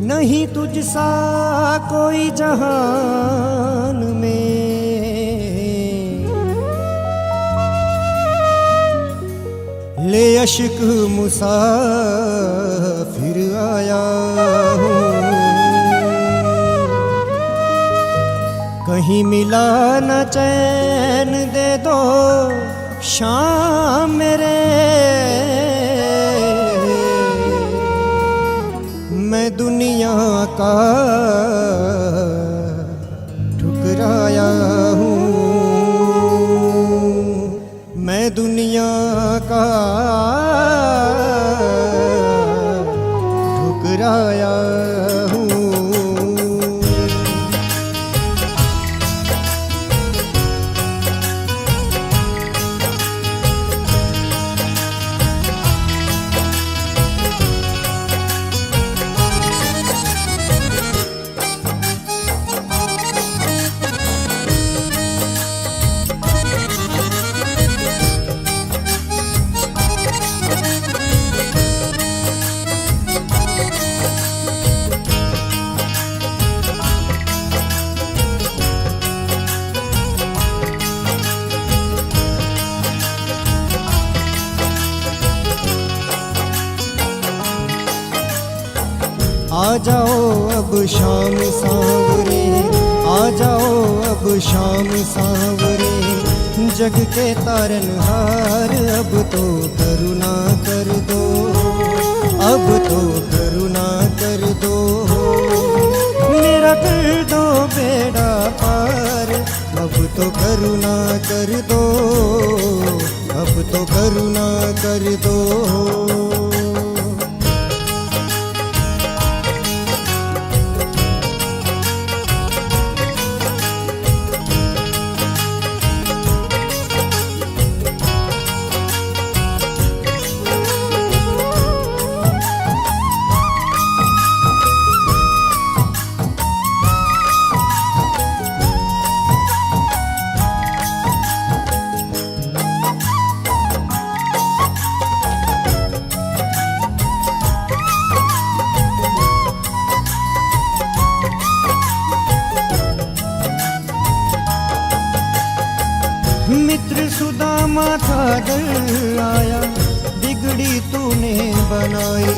नहीं तुझसा कोई जहान में, ले अश्क मुसाफिर आया हूँ। कहीं मिला न चैन दे दो शाम मेरे, मैं दुनिया का ठुकराया हूँ, मैं दुनिया का ठुकराया हूँ। आ जाओ अब शाम सांवरे, आ जाओ अब शाम सांवरे, जग के तारनहार अब तो करुणा कर दो, अब तो करुणा कर दो, मेरा कर दो बेड़ा पार, अब तो करुणा कर दो, अब तो करुणा कर दो। मित्र सुदामा था डर आया, बिगड़ी तूने बनाई,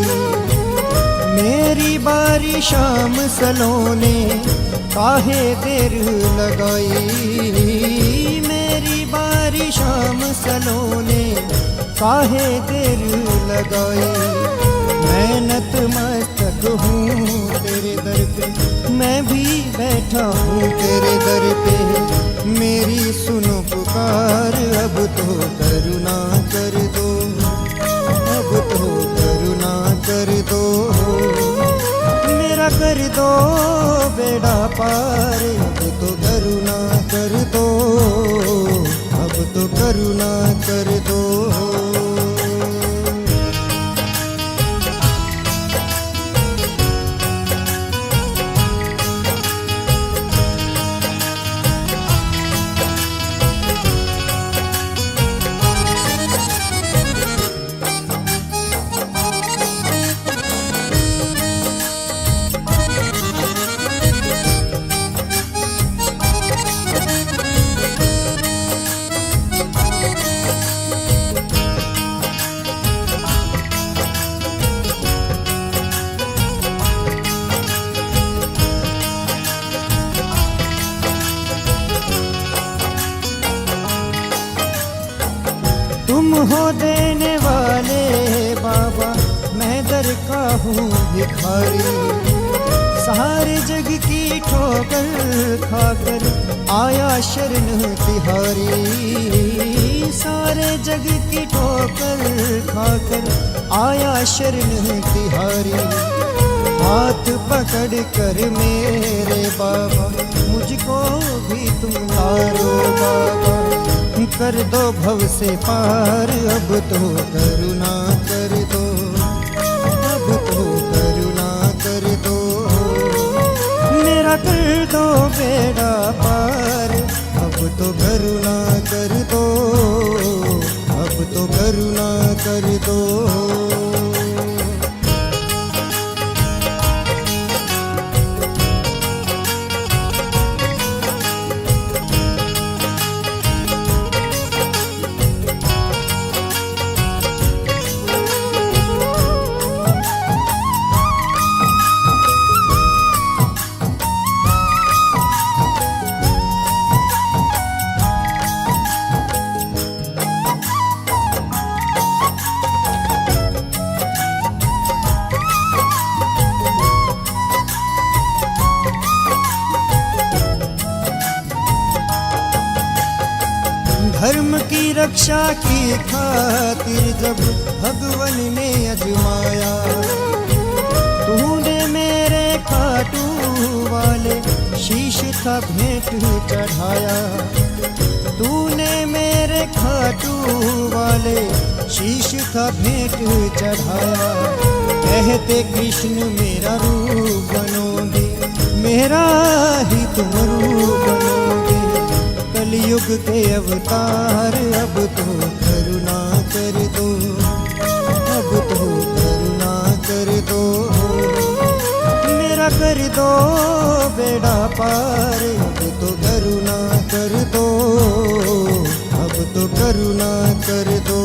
मेरी बारी शाम सलोने काहे देर लगाई, मेरी बारी शाम सलोने काहे देर लगाई, मैं नतमस्तक हूँ तेरे दर पे, मैं भी बैठा हूँ तेरे दर पे, मेरी सुनो पुकार, अब तो करुणा कर दो, अब तो करुणा कर दो, मेरा कर दो बेड़ा पार, अब तो करुणा कर दो, अब तो करुणा कर दो। तुम हो देने वाले बाबा, मैं दर का हूँ भिखारी, सारे जग की ठोकर खाकर आया शरण तिहारी, सारे जग की ठोकर खाकर आया शरण तिहारी, हाथ पकड़ कर मेरे बाबा मुझको भी तुम तारो बाबा, कर दो भव से पार, अब तो करुणा कर दो, अब तो करुणा कर दो, मेरा कर दो बेड़ा पार, अब तो करुणा कर दो, अब तो करुणा कर दो। परीक्षा की खातिर जब भगवन ने अजमाया, तूने मेरे खाटू वाले शीश का भेंट चढ़ाया। तूने मेरे खाटू वाले शीश का भेंट चढ़ाया। कहते कृष्ण मेरा रूप बनोगे, मेरा ही तुम रूप बनोगे। कलयुग के अवतार अब तो करुणा कर दो, अब तो करुणा कर दो। मेरा कर दो बेड़ा पार, अब तो करुणा कर दो, अब तो करुणा कर दो।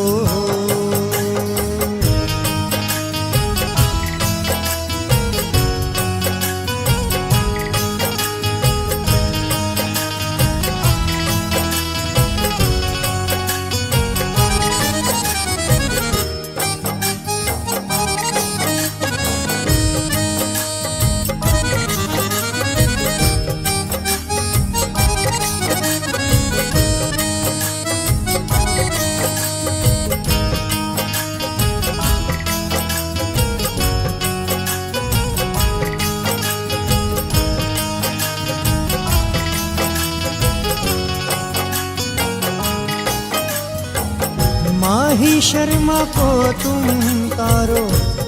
माही शर्मा को तुम तारो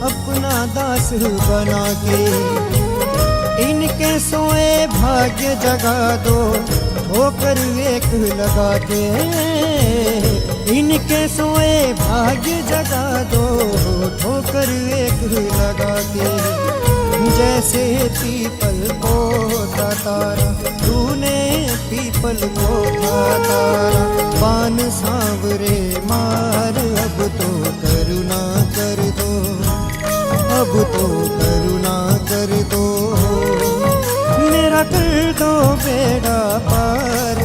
अपना दास बना के, इनके सोए भाग्य जगा दो ठोकर एक लगा के। इनके सोए भाग्य जगा दो ठोकर एक लगा के। जैसे पीपल को था तारा, तूने पीपल को था तारा। बान सांवरे मार, अब तो करुणा कर दो, अब तो करुणा कर दो। मेरा कर दो बेड़ा पार,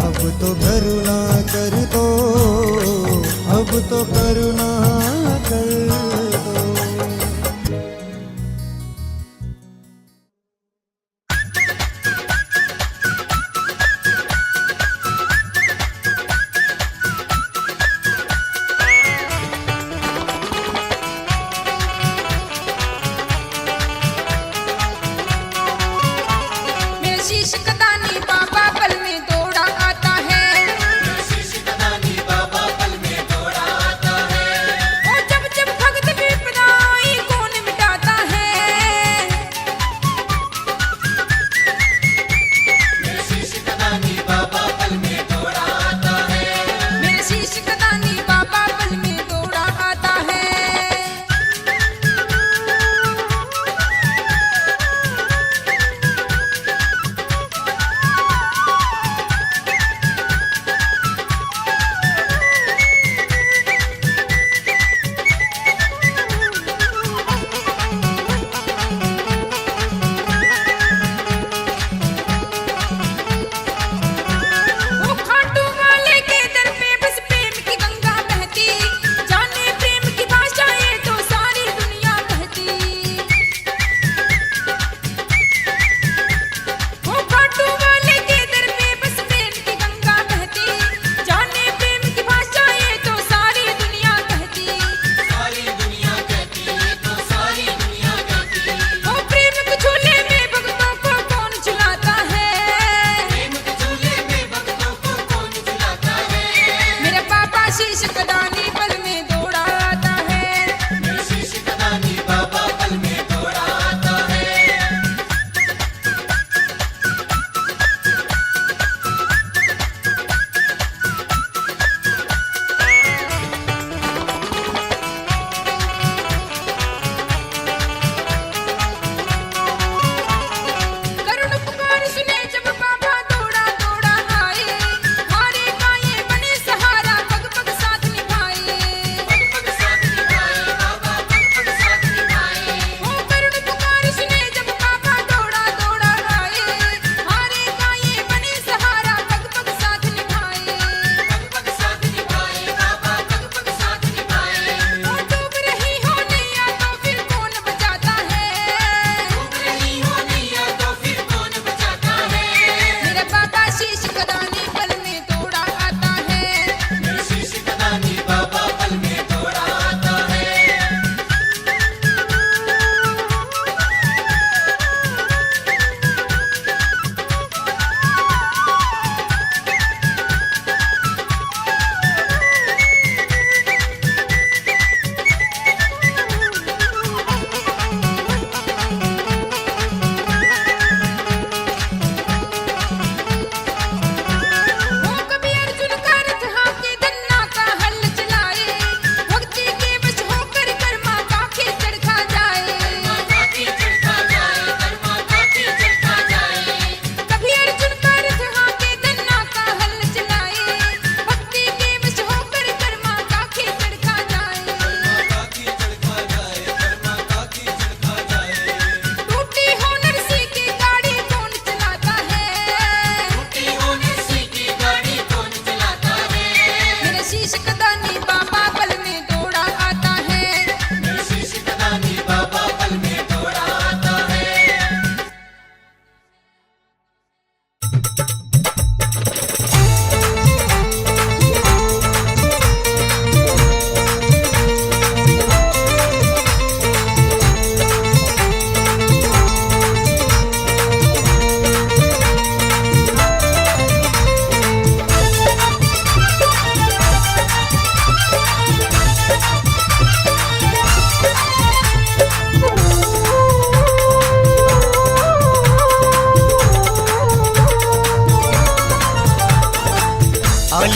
अब तो करुणा कर दो, अब तो करुणा कर दो। शीश कदानी बाबा पल में दौड़ा आता है।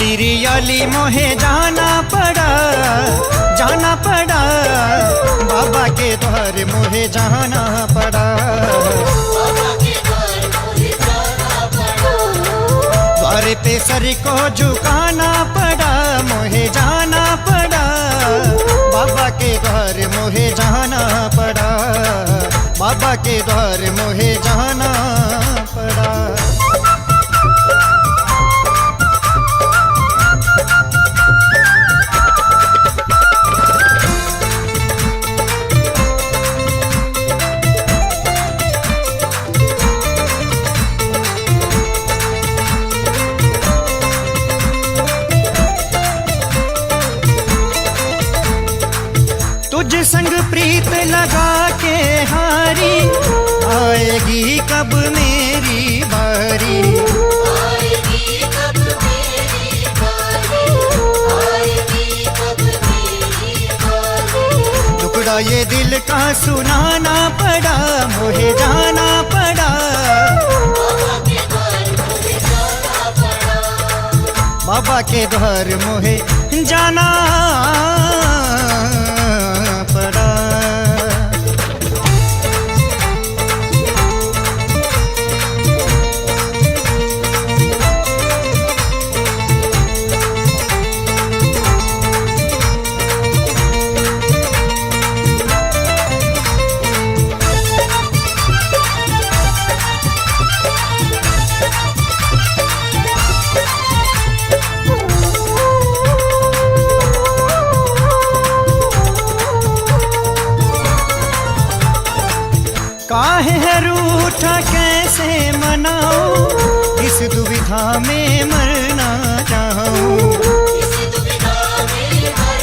आली रे आली मोहे जाना पड़ा बाबा के द्वार मोहे जाना पड़ा। द्वार पे सर को झुकाना पड़ा मोहे जाना पड़ा। बाबा के द्वार मोहे जाना पड़ा। बाबा के द्वार मोहे जाना पड़ा। तुझ संग प्रीत लगा के हारी, आएगी कब मेरी बारी। आएगी कब मेरी बारी, आएगी कब मेरी बारी। टुकड़ा ये दिल का सुनाना पड़ा मोहे जाना पड़ा। बाबा के द्वार मोहे जाना पड़ा। बाबा के द्वार मोहे जाना पड़ा। काहे है रूठा कैसे मनाऊं, इस दुविधा में मरना चाहूं। इस दुविधा में मर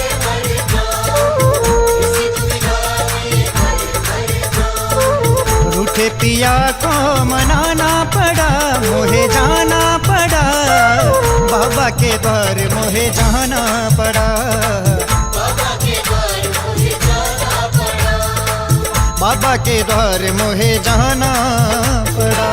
जाऊं, इस दुविधा में मर जाऊं। रूठे पिया को मनाना पड़ा मोहे जाना पड़ा। बाबा के द्वार मोहे जाना पड़ा। बाबा के द्वार मोहे जाना पड़ा। बाबा के द्वार मोहे जाना पड़ा।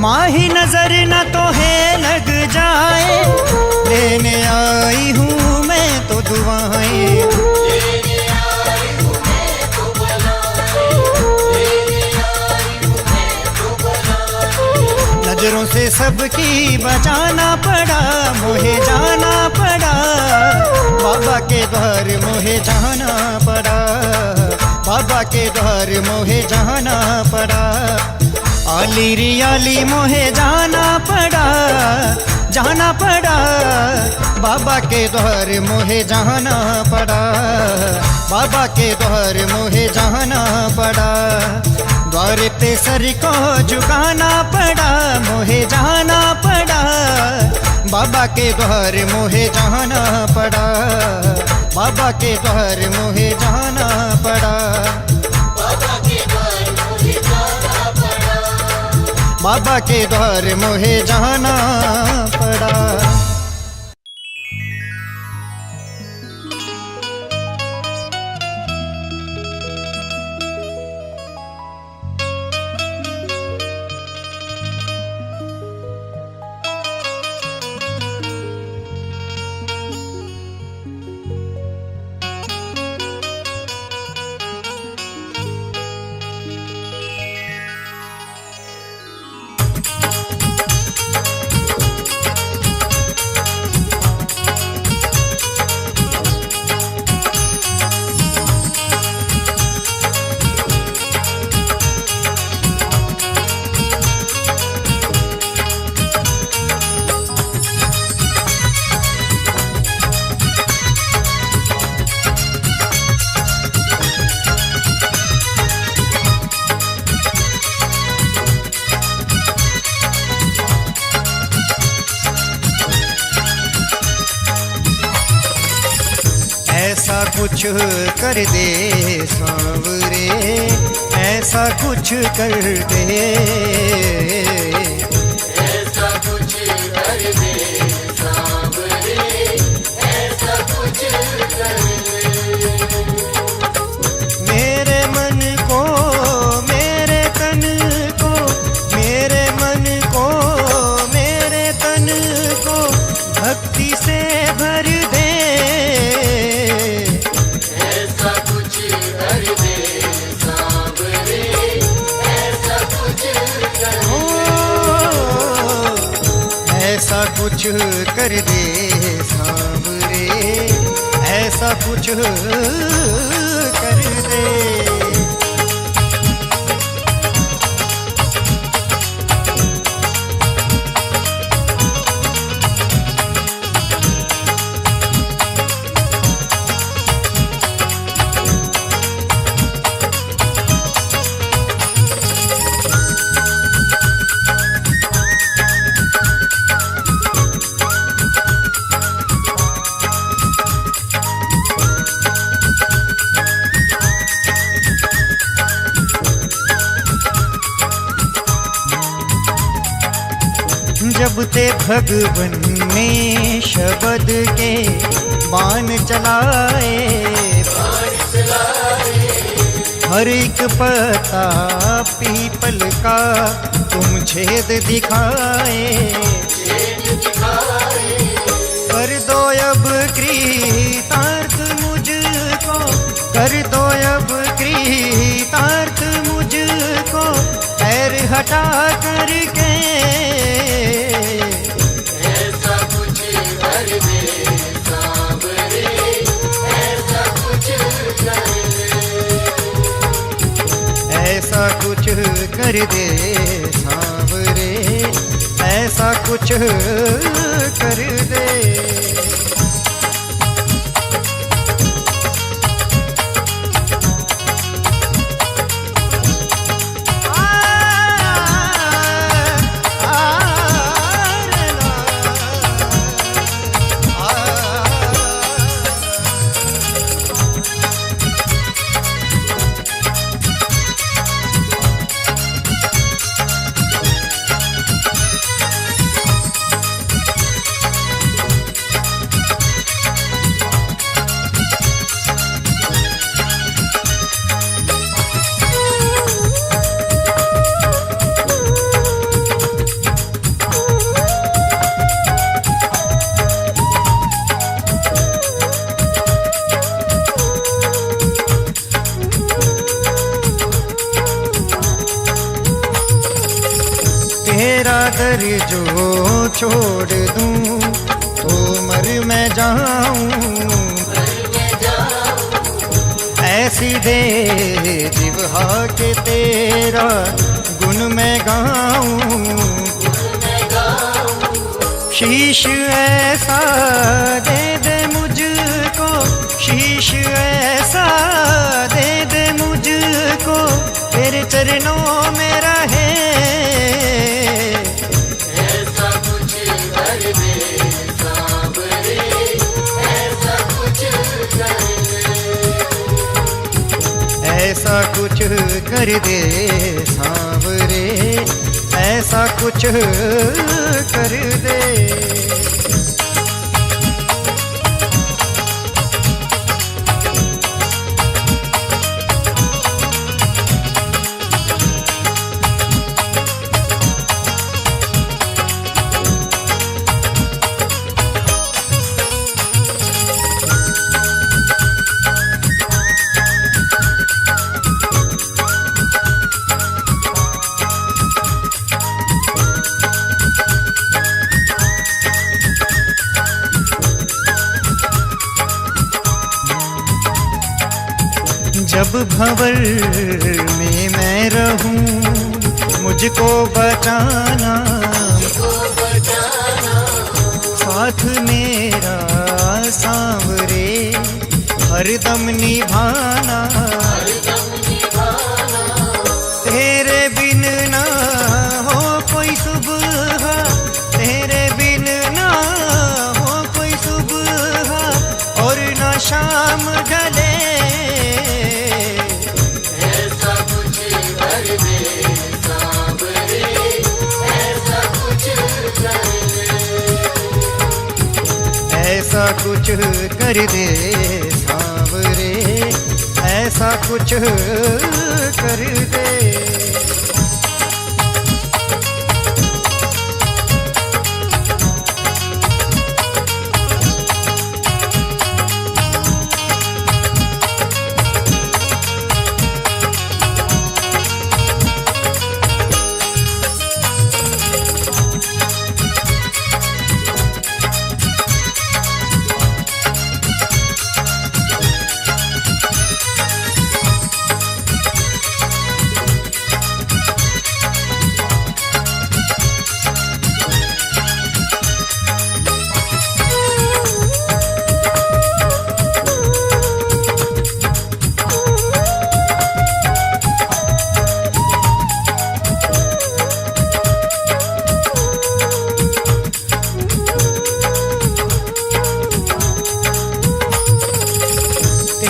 माही नजर न तो है लग जाए, लेने आई हूँ मैं तो दुआएं। लेने आई हूँ मैं तो बुलाए, लेने आई हूँ मैं तो बुलाए। नजरों से सबकी बचाना पड़ा मोहे जाना पड़ा। बाबा के द्वार मोहे जाना पड़ा। बाबा के द्वार मोहे जाना पड़ा। आली रे आली मोहे जाना पड़ा बाबा के द्वार मोहे जाना पड़ा। बाबा के द्वार मोहे जाना पड़ा। द्वार पे सर को झुकाना पड़ा मोहे जाना पड़ा। बाबा के द्वार मोहे जाना पड़ा। बाबा के द्वार मोहे जाना पड़ा। बाबा के द्वार मोहे जाना पड़ा। बाबा के द्वार मोहे जाना पड़ा। ऐसा कुछ कर दे सांवरे, ऐसा कुछ कर दे, ऐसा कुछ कर दे सांवरे, ऐसा कुछ कर दे। मेरे मन को, मेरे तन को, मेरे मन को, मेरे तन को भक्ति से भर दे, ऐसा कुछ कर दे सांवरे, ऐसा कुछ कर दे। ओ, ऐसा कुछ कर दे सांवरे, ऐसा कुछ कर दे। जब ते भगवन ने शब्द के बाण चलाए, हर एक पत्ता पीपल का तुम छेद दिखाए, कर दो अब कृतार्थ मुझको, कर दो अब कृतार्थ मुझको, पैर हटा करके, ऐसा कुछ कर दे सांवरे, ऐसा कुछ कर दे। ऐसा कुछ कर दे सांवरे, ऐसा कुछ कर दे। तेरा दर जो छोड़ दूं तो मर मैं जाऊं, ऐसी दे जिह्वा के तेरा गुण मैं गाऊं, शीश ऐसा दे दे मुझको, शीश ऐसा दे दे मुझको, तेरे चरणों में रहे, ऐसा कुछ कर दे सांवरे, ऐसा कुछ कर दे। ऐसा कुछ कर दे सांवरे, ऐसा कुछ कर दे। जब भंवर में मैं रहूं मुझको बचाना, साथ मेरा सांवरे हरदम निभाना, तेरे बिन ना हो कोई सुबह, तेरे बिन ना हो कोई सुबह, और ना शाम ढले, ऐसा कुछ कर दे सांवरे, ऐसा कुछ कर दे, ऐसा कुछ कर दे सांवरे, ऐसा कुछ कर दे।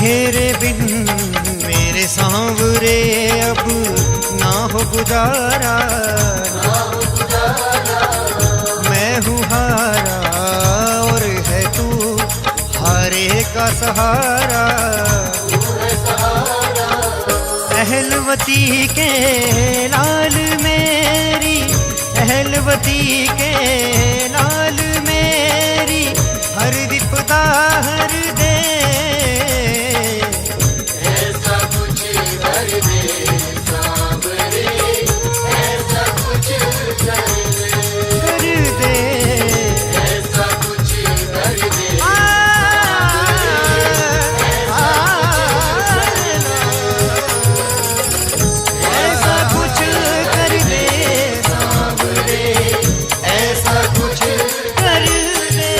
तेरे बिन मेरे सांवरे अब ना हो गुजारा, मैं हूँ हारा और है तू हारे का सहारा। अहलवती के लाल मेरी, अहलवती के लाल मेरी हर विपदा हर दे, ऐसा कुछ कर दे सांवरे, ऐसा कुछ कर दे, ऐसा कुछ कर दे, ऐसा कुछ कर दे सांवरे, ऐसा कुछ कर दे।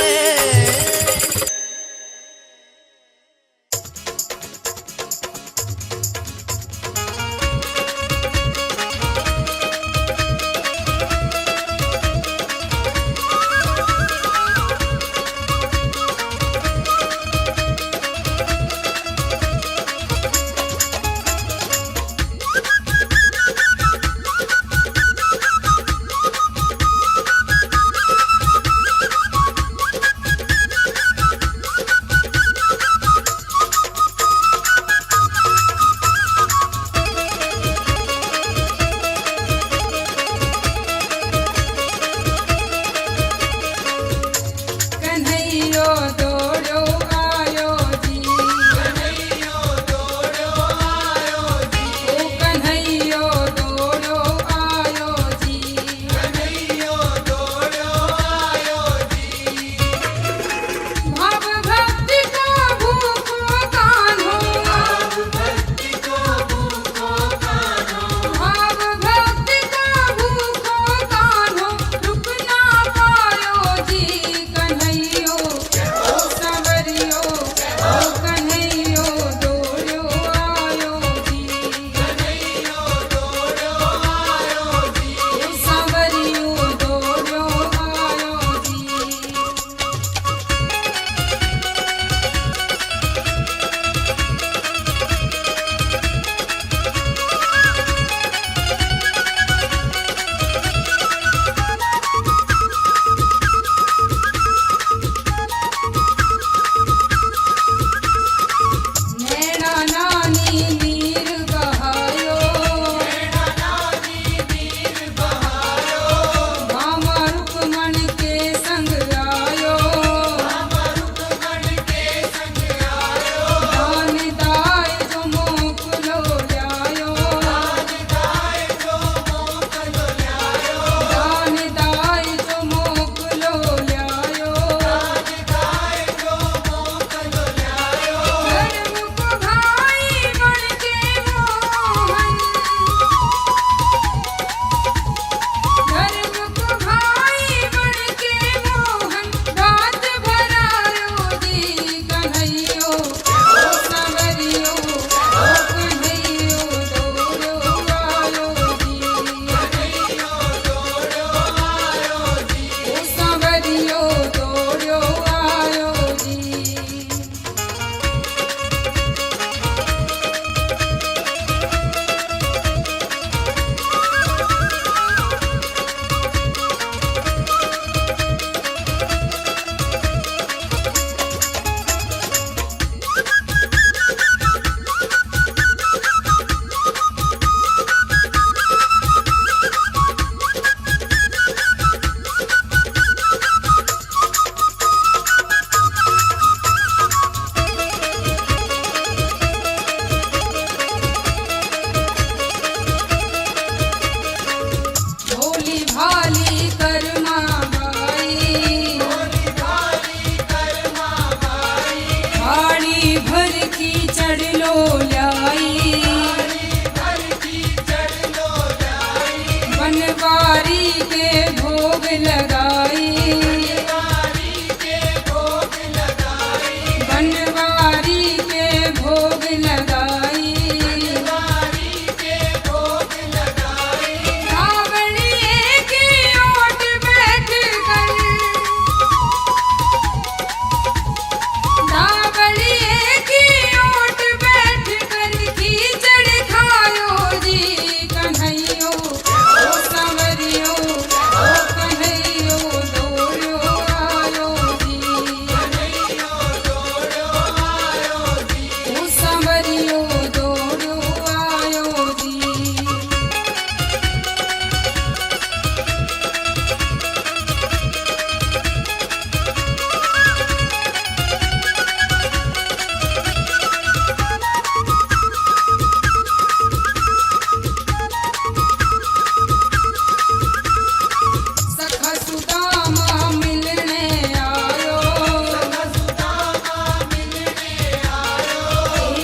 सुदामा मिलने आयो,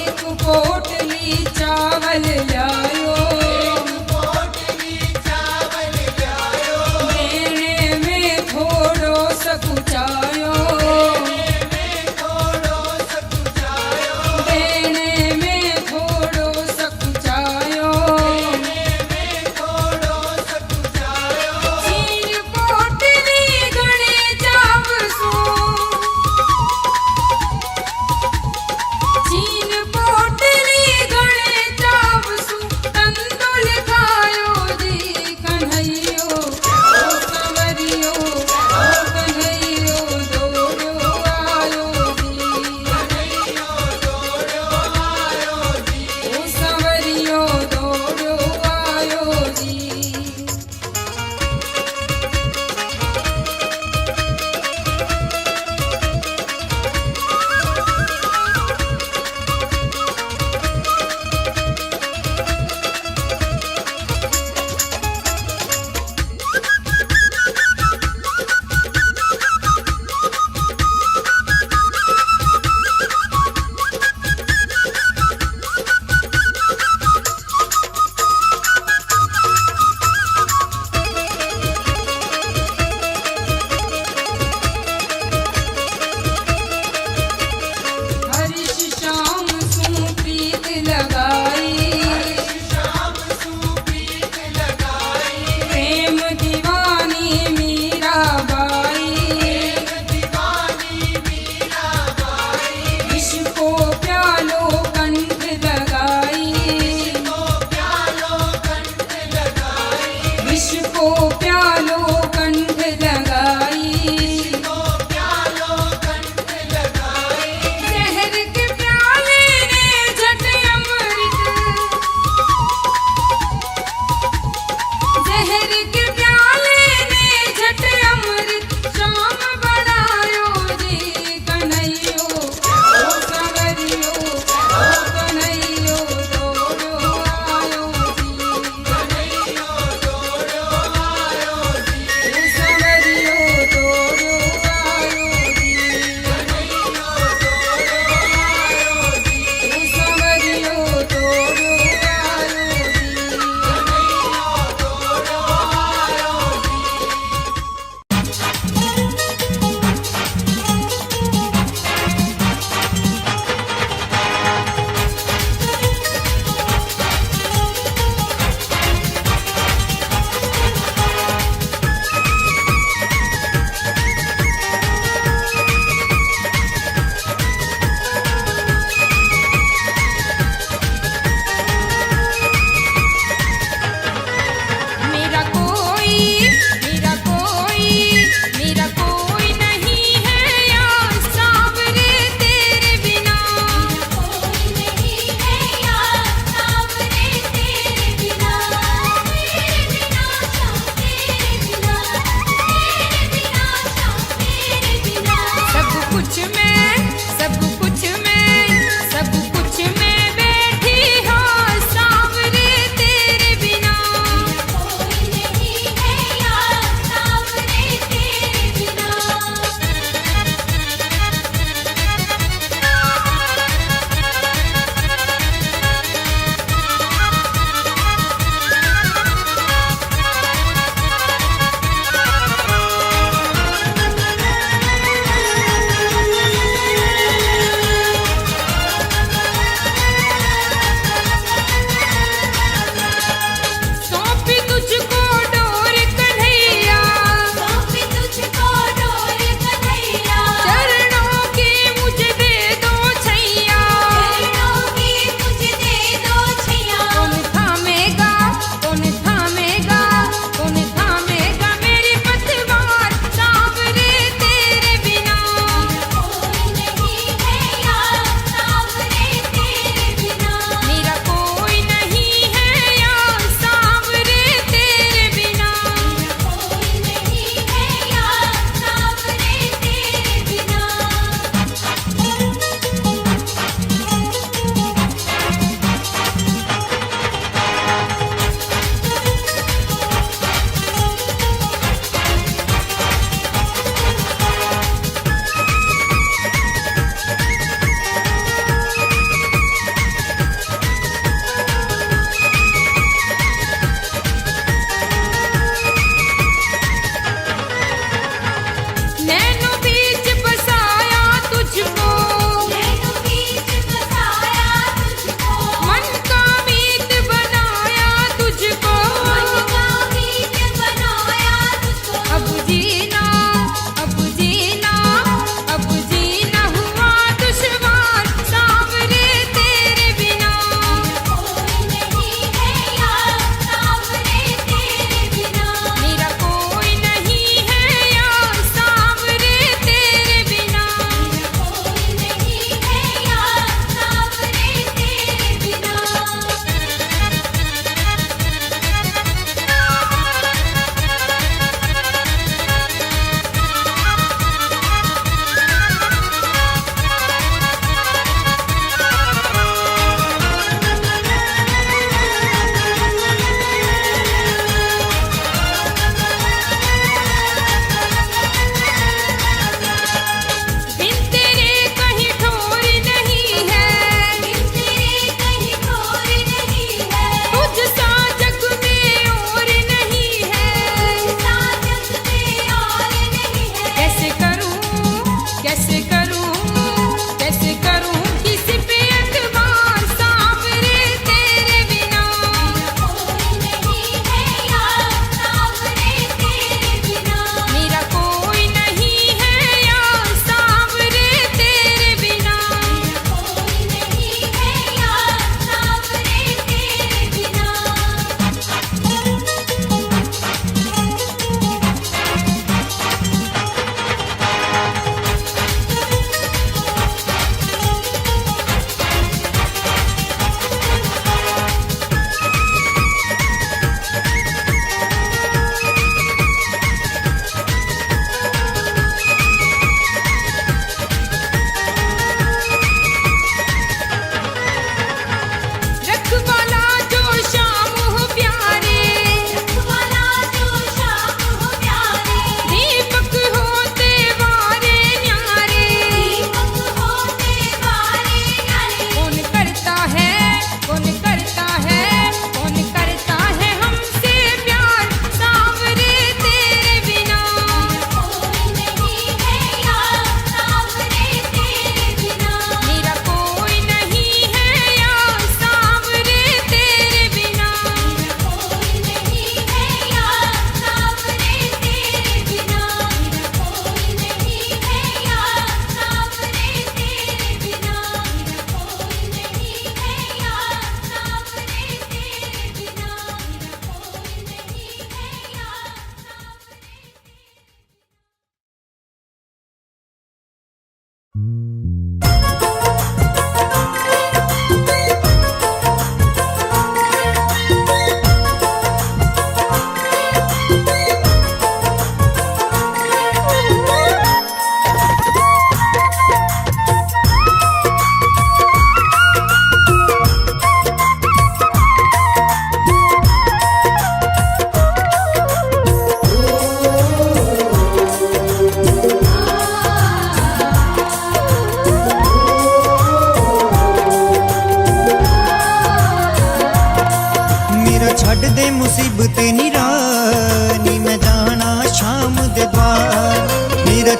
एक पोटली चावल लायो, देने में थोड़ो सकुचायो, देने में थोड़ो सकुचायो, चीर पोटली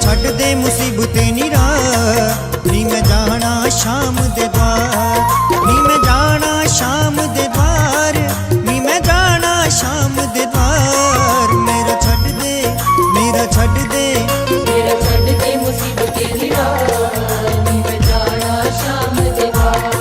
ਛੱਡ ਦੇ ਮੁਸੀਬਤੇ ਨੀ ਰਾਹ ਨੀ ਮੈਂ ਜਾਣਾ ਸ਼ਾਮ ਦੇ ਦਵਾਰ ਨੀ ਮੈਂ ਜਾਣਾ ਸ਼ਾਮ ਦੇ ਦਵਾਰ ਨੀ ਮੈਂ ਜਾਣਾ ਸ਼ਾਮ ਦੇ ਦਵਾਰ ਮੇਰਾ ਛੱਡ ਦੇ ਮੇਰਾ ਛੱਡ ਦੇ ਮੁਸੀਬਤ ਦੀ ਰਾਹ ਨੀ ਮੈਂ ਜਾਣਾ ਸ਼ਾਮ ਦੇ ਬਾਹਰ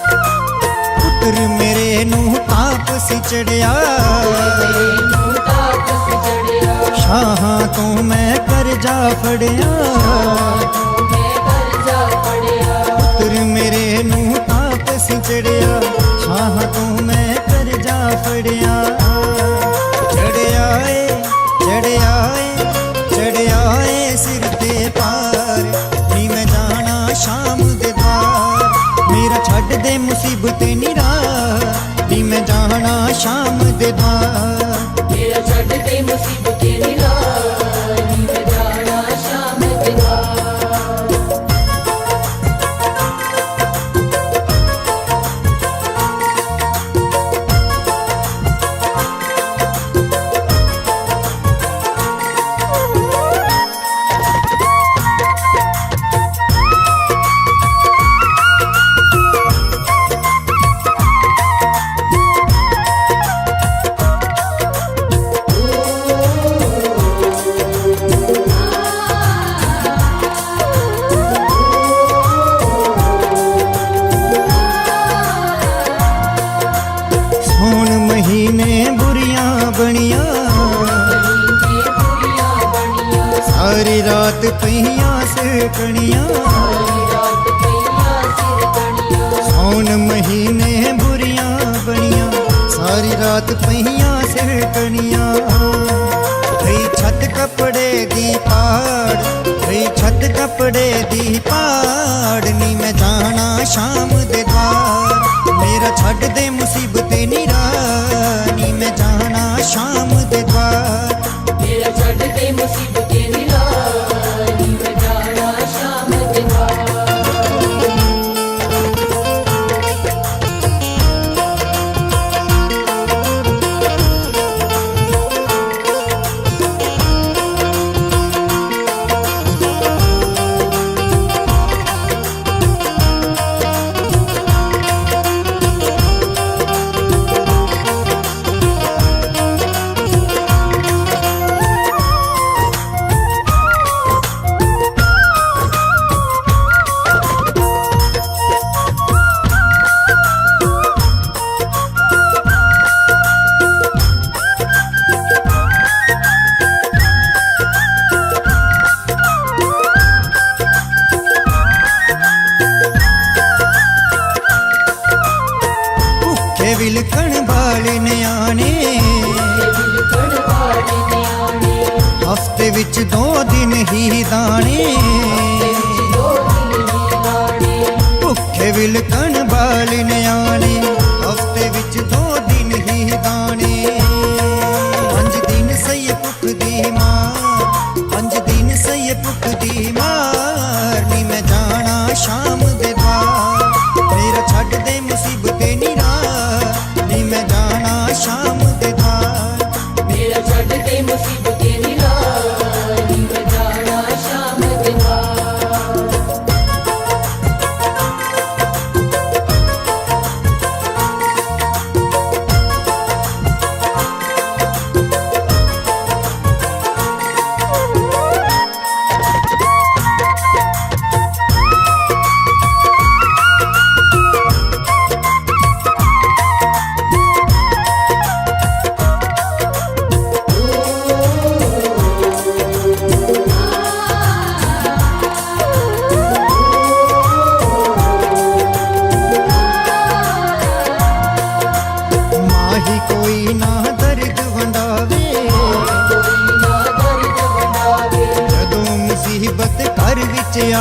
ਪੁੱਤਰ ਮੇਰੇ ਨੂੰ ਤਾਪ ਸੀ ਚੜਿਆ ਮੈਨੂੰ ਤਾਪ ਚੜਿਆ ਸ਼ਾਹਾਂ ਤੋਂ ਮੈਂ ਕਰਜ਼ਾ ਫੜਿਆ ਮੈਂ ਕਰਜ਼ਾ ਫੜਿਆ ਪੁੱਤਰ ਮੇਰੇ ਨੂੰ ਤਾਪ ਸੀ ਚੜਿਆ ਸ਼ਾਹਾਂ ਤੋਂ ਮੈਂ ਕਰਜ਼ਾ ਫੜਿਆ ਚੜਿਆ ਏ ਸਿਰ ਤੇ ਪਾਰ ਨੀ ਮੈਂ ਜਾਣਾ ਸ਼ਾਮ ਦੇ ਦਵਾਰ ਮੇਰਾ ਛੱਡ ਦੇ ਮੁਸੀਬਤ ਨੀ ਰਾਹ ਨੀ ਮੈਂ ਜਾਣਾ ਸ਼ਾਮ ਦੇ ਦਵਾਰ ਮੇਰਾ ਛੱਡ ਦੇ ਮੁਸੀਬਤ ਦੀ ਰਾਹ ਨੀ ਮੈਂ ਜਾਣਾ ਸ਼ਾਮ ਦੇ ਬਾਹਰ ਸੌਣ ਮਹੀਨੇ ਬੁਰੀਆਂ ਬਣੀਆਂ ਸਾਰੀ ਰਾਤ ਪਈਆਂ ਸਿਰਕਣੀਆਂ ਸੌਣ ਮਹੀਨੇ ਬੁਰੀਆਂ ਬਣੀਆਂ ਸਾਰੀ ਰਾਤ ਪਈਆਂ ਸਿਰਕਣੀਆਂ ਗਈ ਛੱਤ ਕੱਪੜੇ ਦੀ ਪਾੜ ਗਈ ਛੱਤ ਕੱਪੜੇ ਦੀ ਪਾੜ ਨੀ ਮੈਂ ਜਾਣਾ ਸ਼ਾਮ ਦੇ ਦਵਾਰ ਮੇਰਾ ਛੱਡ ਦੇ ਮੁਸੀਬਤੇ ਨੀ ਰਾਹ ਨੀ ਮੈਂ ਜਾਣਾ ਸ਼ਾਮ ਦੇ ਦਵਾਰ ਮੇਰਾ ਛੱਡ ਦੇ ਮੁਸੀਬਤ ਦੀ ਰਾਹ ਨੀ ਮੈਂ ਜਾਣਾ ਸ਼ਾਮ ਦੇ ਬਾਹਰ ਭੁੱਖੇ ਵਿਲਕਣ ਵਾਲੇ ਨਿਆਣੇ ਦਿਲ ਵਾਲੇ ਨਿਆਣੇ ਹਫਤੇ ਵਿੱਚ 2 ਦਿਨ ਹੀ ਦਾਣੇ ਦੋ ਦਿਨ ਹੀ ਲਾੜੇ ਭੁੱਖੇ ਵਿਲਕਣ ਵਾਲੇ ਨਿਆਣੇ ਹਫਤੇ ਵਿੱਚ 2 ਦਿਨ ਹੀ ਦਾਣੇ 5 ਦਿਨ ਸਹੀ ਭੁੱਖ ਦੀ ਮਾਰ 5 ਦਿਨ ਸਹੀ ਭੁੱਖ ਦੀ ਮਾਰ ਨੀ ਮੈਂ ਜਾਣਾ ਸ਼ਾਮ ਦੇ ਦਵਾਰ ਮੇਰਾ ਛੱਡ ਦੇ ਮੁਸੀਬਤੇ ਨੀ ਰਾਹ ਨੀ ਮੈਂ ਜਾਣਾ ਸ਼ਾਮ ਦੇ ਦਵਾਰ ਮੇਰਾ ਛੱਡ ਦੇ ਮੁਸੀਬਤ ਦੀ ਰਾਹ ਨੀ ਮੈਂ ਜਾਣਾ ਸ਼ਾਮ ਦੇ ਬਾਹਰ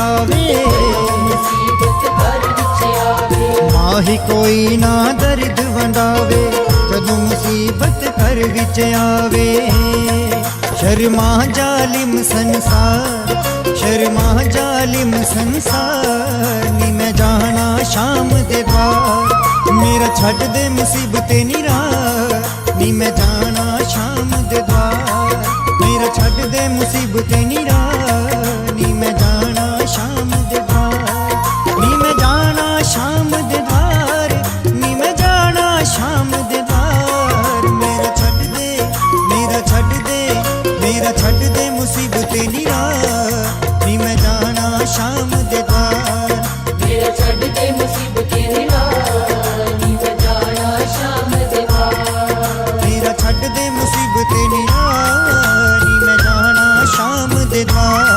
आवे मुसीबत घर विच आवे माही कोई ना दर्द वंडावे जदों मुसीबत घर विच आवे शर्मा जालिम संसार शर्मा जालिम संसार नी मैं जाना शाम दे द्वार मेरा छड्ड दे मुसीबत निरा नी मैं जाना शाम दे द्वार मेरा छड्ड दे मुसीबत निरा नी मैं जाना शाम दे द्वार नी मैं जाना शाम दे द्वार नी मैं जाना शाम दे द्वार मेरा छड्ड दे मेरा छड्ड दे मेरा छड्ड दे मुसीबत निरा नी मैं जाना शाम दे द्वार मेरा छड्ड दे मुसीबत निरा नी मैं जाना शाम दे द्वार मेरा छड्ड दे मुसीबत निरा नी मैं जाना शाम दे द्वार